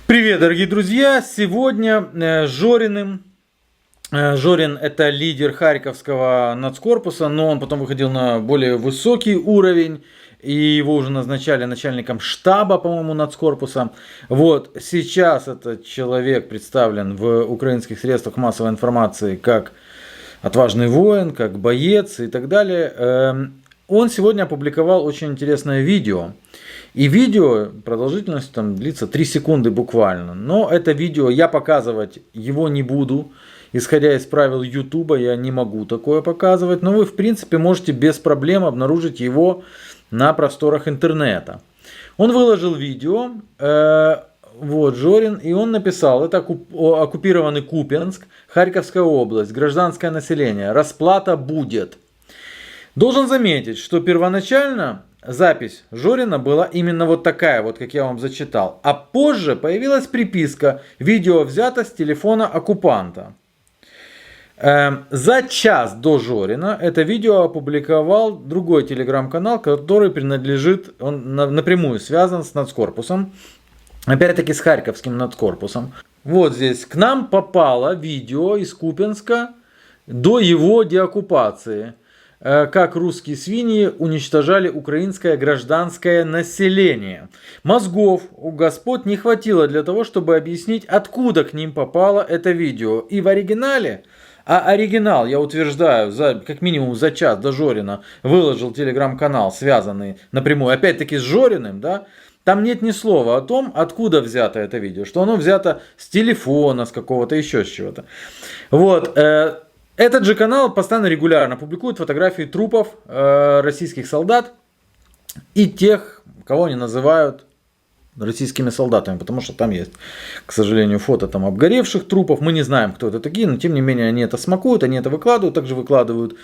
Привет, дорогие друзья! Сегодня Жорин это лидер Харьковского нацкорпуса, но он потом выходил на более высокий уровень, и его уже назначали начальником штаба, по-моему, нацкорпуса. Вот сейчас этот человек представлен в украинских средствах массовой информации как отважный воин, как боец и так далее. Он сегодня опубликовал очень интересное видео. И видео, продолжительность там длится 3 секунды буквально. Но это видео я показывать его не буду. Исходя из правил YouTube, я не могу такое показывать. Но вы, в принципе, можете без проблем обнаружить его на просторах интернета. Он выложил видео, вот Жорин, и он написал: это оккупированный Купянск, Харьковская область, гражданское население, расплата будет. Должен заметить, что первоначально запись Жорина была именно вот такая, вот как я вам зачитал. А позже появилась приписка: видео взято с телефона оккупанта. За час до Жорина это видео опубликовал другой телеграм-канал, который принадлежит, он напрямую связан с нацкорпусом. Опять-таки с Харьковским нацкорпусом. Вот здесь: к нам попало видео из Купянска до его деоккупации. Как русские свиньи уничтожали украинское гражданское население. Мозгов у господ не хватило для того, чтобы объяснить, откуда к ним попало это видео. И в оригинале, а оригинал, я утверждаю, как минимум за час до Жорина выложил телеграм-канал, связанный напрямую, опять-таки с Жориным, да, там нет ни слова о том, откуда взято это видео, что оно взято с телефона, с какого-то еще с чего-то. Вот. Этот же канал постоянно регулярно публикует фотографии трупов российских солдат и тех, кого они называют российскими солдатами, потому что там есть, к сожалению, фото там обгоревших трупов. Мы не знаем, кто это такие, но тем не менее они это смакуют, они это выкладывают, также выкладывают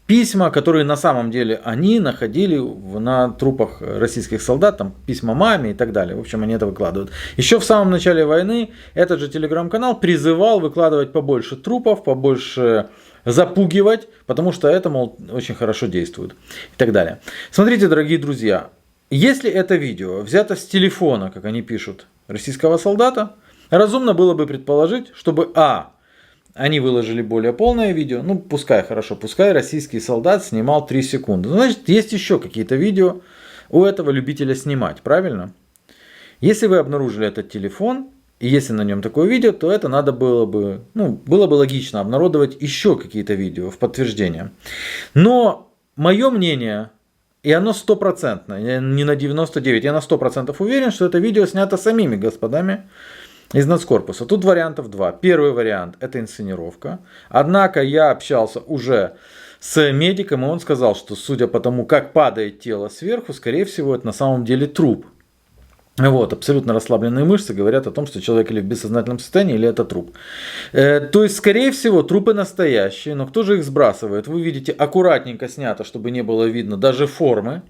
письма, которые на самом деле они находили на трупах российских солдат, там письма маме и так далее. В общем, они это выкладывают. Еще в самом начале войны этот же телеграм-канал призывал выкладывать побольше трупов, побольше запугивать, потому что это, мол, очень хорошо действует и так далее. Смотрите, дорогие друзья, если это видео взято с телефона, как они пишут, российского солдата, разумно было бы предположить, чтобы они выложили более полное видео, ну пускай, хорошо, пускай российский солдат снимал 3 секунды. Значит, есть еще какие-то видео у этого любителя снимать, правильно? Если вы обнаружили этот телефон, и если на нем такое видео, то это надо было бы, было бы логично обнародовать еще какие-то видео в подтверждение. Но мое мнение, и оно 100%, я не на 99%, я на 100% уверен, что это видео снято самими господами из нацкорпуса. Тут вариантов 2. Первый вариант — это инсценировка. Однако я общался уже с медиком, и он сказал, что судя по тому, как падает тело сверху, скорее всего, это на самом деле труп. Вот, абсолютно расслабленные мышцы говорят о том, что человек или в бессознательном состоянии, или это труп. То есть, скорее всего, трупы настоящие, но кто же их сбрасывает? Вы видите, аккуратненько снято, чтобы не было видно даже формы.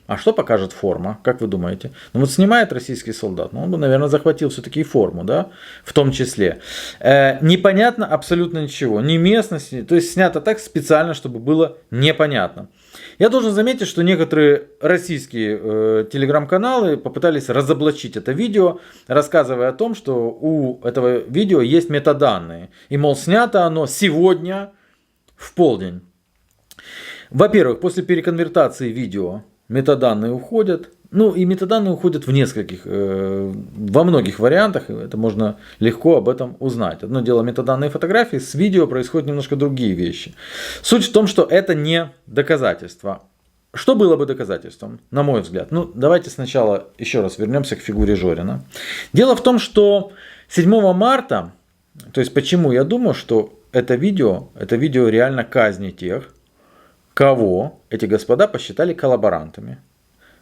А что покажет форма, как вы думаете? Ну вот снимает российский солдат, он бы, наверное, захватил все-таки и форму, да, в том числе. Непонятно абсолютно ничего, ни местности, то есть снято так специально, чтобы было непонятно. Я должен заметить, что некоторые российские телеграм-каналы попытались разоблачить это видео, рассказывая о том, что у этого видео есть метаданные. И, мол, снято оно сегодня в полдень. Во-первых, после переконвертации видео метаданные уходят. И метаданные уходят в нескольких, во многих вариантах. Это можно легко об этом узнать. Одно дело метаданные фотографии, с видео происходят немножко другие вещи. Суть в том, что это не доказательство. Что было бы доказательством, на мой взгляд? Давайте сначала еще раз вернемся к фигуре Жорина. Дело в том, что 7 марта, то есть почему я думаю, что это видео реально казни тех, кого эти господа посчитали коллаборантами.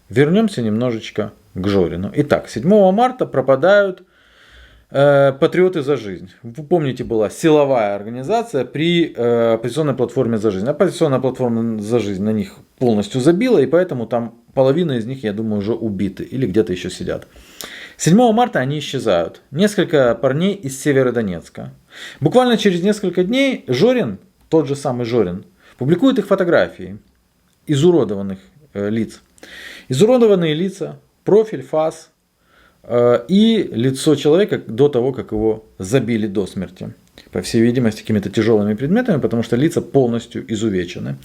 Вернемся немножечко к Жорину. Итак, 7 марта пропадают патриоты за жизнь. Вы помните, была силовая организация при оппозиционной платформе за жизнь. Оппозиционная платформа за жизнь на них полностью забила, и поэтому там половина из них, я думаю, уже убиты или где-то еще сидят. 7 марта они исчезают. Несколько парней из Северодонецка. Буквально через несколько дней Жорин, тот же самый Жорин, публикует их фотографии изуродованных лиц. Изуродованные лица, профиль, фас, и лицо человека до того, как его забили до смерти. По всей видимости, какими-то тяжелыми предметами, потому что лица полностью изувечены.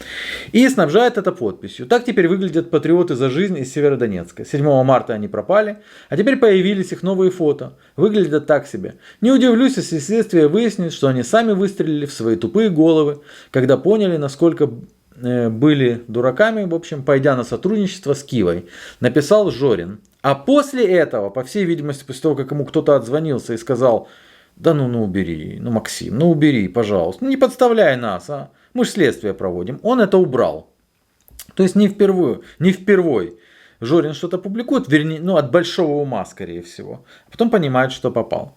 И снабжает это подписью. Так теперь выглядят патриоты за жизнь из Северодонецка. 7 марта они пропали, а теперь появились их новые фото. Выглядят так себе. Не удивлюсь, если следствие выяснит, что они сами выстрелили в свои тупые головы, когда поняли, насколько были дураками, в общем, пойдя на сотрудничество с Кивой, написал Жорин. А после этого, по всей видимости, после того, как ему кто-то отзвонился и сказал: да ну убери, Максим, убери, пожалуйста, не подставляй нас, а мы же следствие проводим. Он это убрал. То есть не впервой Жорин что-то публикует, вернее, от большого ума, скорее всего. А потом понимает, что попал.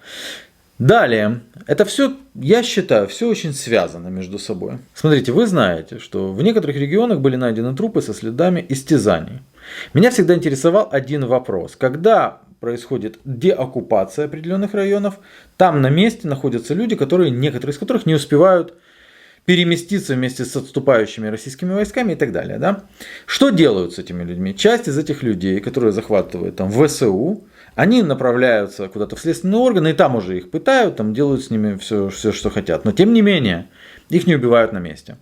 Далее, это все, я считаю, все очень связано между собой. Смотрите, вы знаете, что в некоторых регионах были найдены трупы со следами истязаний. Меня всегда интересовал один вопрос. Когда происходит деоккупация определенных районов, там на месте находятся люди, некоторые из которых не успевают переместиться вместе с отступающими российскими войсками и так далее. Да? Что делают с этими людьми? Часть из этих людей, которые захватывают там ВСУ, они направляются куда-то в следственные органы, и там уже их пытают, там делают с ними все, что хотят. Но тем не менее, их не убивают на месте.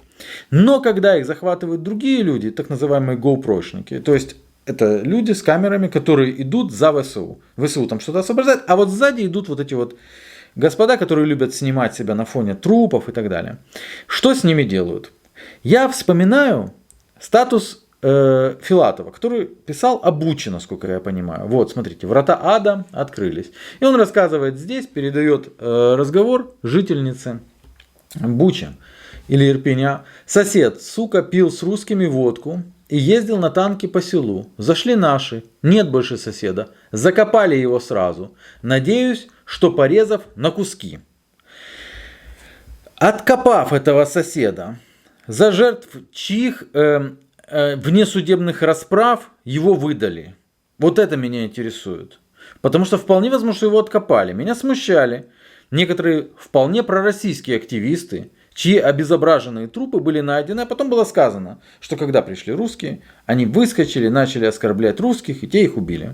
Но когда их захватывают другие люди, так называемые GoPro-шники, то есть это люди с камерами, которые идут за ВСУ. ВСУ там что-то освобождает, а вот сзади идут вот эти вот господа, которые любят снимать себя на фоне трупов и так далее. Что с ними делают? Я вспоминаю статус Филатова, который писал о Буче, насколько я понимаю. Вот, смотрите, врата ада открылись. И он рассказывает здесь, передает разговор жительнице Бучи или Ирпеня. Сосед, сука, пил с русскими водку и ездил на танке по селу. Зашли наши, нет больше соседа. Закопали его сразу. Надеюсь, что порезав на куски. Откопав этого соседа, за жертв чьих внесудебных расправ его выдали. Вот это меня интересует. Потому что вполне возможно, что его откопали. Меня смущали некоторые вполне пророссийские активисты, чьи обезображенные трупы были найдены, а потом было сказано, что когда пришли русские, они выскочили, начали оскорблять русских, и те их убили.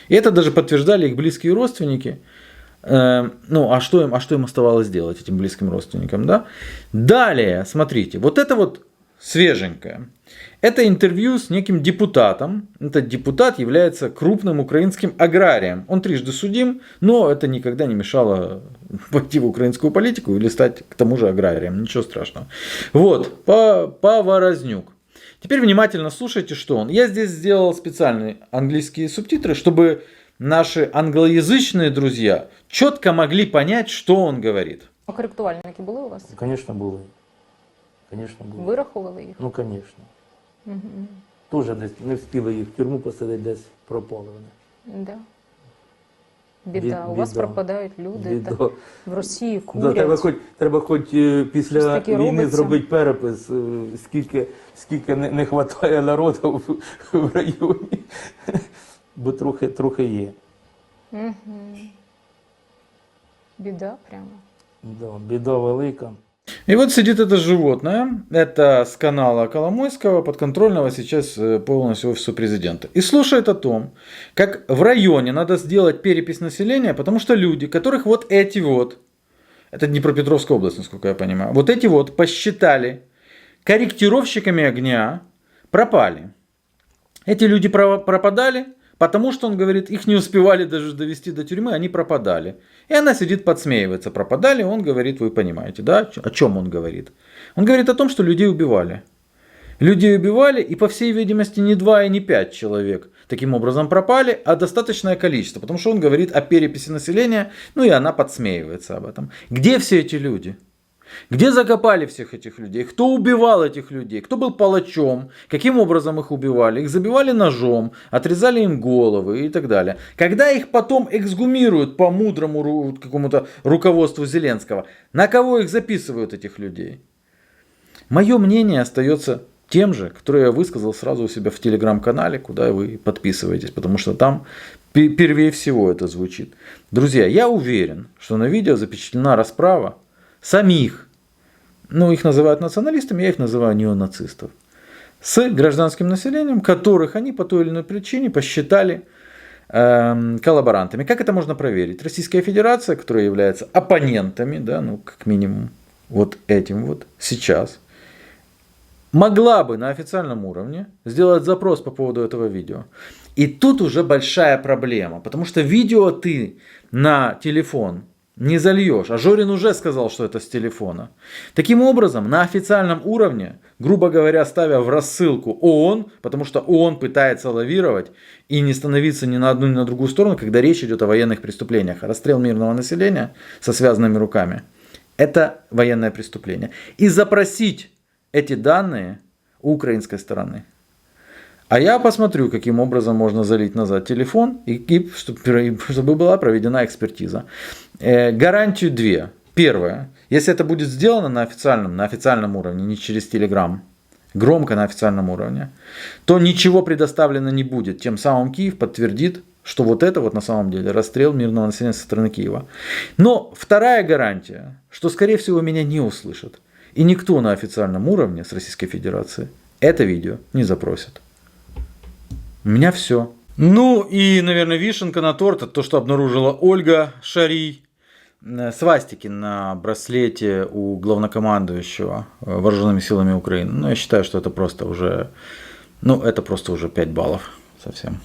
И это даже подтверждали их близкие родственники. А что им оставалось делать, этим близким родственникам, да? Далее, смотрите, вот это вот свеженькое. Это интервью с неким депутатом. Этот депутат является крупным украинским аграрием. Он трижды судим, но это никогда не мешало войти в украинскую политику или стать к тому же аграрием. Ничего страшного. Вот, Поворознюк. Теперь внимательно слушайте, что он. Я здесь сделал специальные английские субтитры, чтобы наши англоязычные друзья чітко могли понять, що он говорить. А коректувальники були у вас? Звісно, були. Звісно, були. Вирахували їх? Ну, звісно. Угу. Тоже десь не встигли їх в тюрму посадити, десь пропали вони. Да. Біда. У вас Біда. пропадають люди. Біда. Так, в Росії Да, курять. треба хоч Щось після таке війни робиться. зробити перепис, скільки не вистачає народу в районі. Бо трохи є. Угу. Біда прямо. Да, біда велика. И вот сидит это животное, это с канала Коломойского, подконтрольного сейчас полностью офису президента, и слушает о том, как в районе надо сделать перепись населения, потому что люди, которых вот эти вот, это Днепропетровская область, насколько я понимаю, вот эти вот посчитали корректировщиками огня, пропали. Эти люди пропадали, потому что, он говорит, их не успевали даже довести до тюрьмы, они пропадали. И она сидит, подсмеивается. Пропадали, он говорит, вы понимаете, да? О чем он говорит? Он говорит о том, что людей убивали. Людей убивали, и по всей видимости не 2 и не 5 человек таким образом пропали, а достаточное количество. Потому что он говорит о переписи населения, и она подсмеивается об этом. Где все эти люди? Где закопали всех этих людей? Кто убивал этих людей? Кто был палачом? Каким образом их убивали? Их забивали ножом, отрезали им головы и так далее. Когда их потом эксгумируют по мудрому какому-то руководству Зеленского, на кого их записывают, этих людей? Мое мнение остается тем же, которое я высказал сразу у себя в телеграм-канале, куда вы подписываетесь, потому что там первее всего это звучит. Друзья, я уверен, что на видео запечатлена расправа самих, их называют националистами, я их называю неонацистов, с гражданским населением, которых они по той или иной причине посчитали коллаборантами. Как это можно проверить? Российская Федерация, которая является оппонентами, да, ну, как минимум, вот этим вот сейчас, могла бы на официальном уровне сделать запрос по поводу этого видео. И тут уже большая проблема, потому что видео ты на телефон не зальешь, а Жорин уже сказал, что это с телефона. Таким образом, на официальном уровне, грубо говоря, ставя в рассылку ООН, потому что ООН пытается лавировать и не становиться ни на одну, ни на другую сторону, когда речь идет о военных преступлениях. Расстрел мирного населения со связанными руками – это военное преступление. И запросить эти данные у украинской стороны. А я посмотрю, каким образом можно залить назад телефон, и чтобы была проведена экспертиза. Гарантию две. Первое. Если это будет сделано на официальном уровне, не через Telegram, громко на официальном уровне, то ничего предоставлено не будет. Тем самым Киев подтвердит, что вот это вот на самом деле расстрел мирного населения со стороны Киева. Но вторая гарантия, что скорее всего меня не услышат. И никто на официальном уровне с Российской Федерации это видео не запросит. У меня все. Ну и, наверное, вишенка на торт, это то, что обнаружила Ольга Шарий. Свастики на браслете у главнокомандующего вооруженными силами Украины. Ну, я считаю, что это просто уже, это просто уже 5 баллов совсем.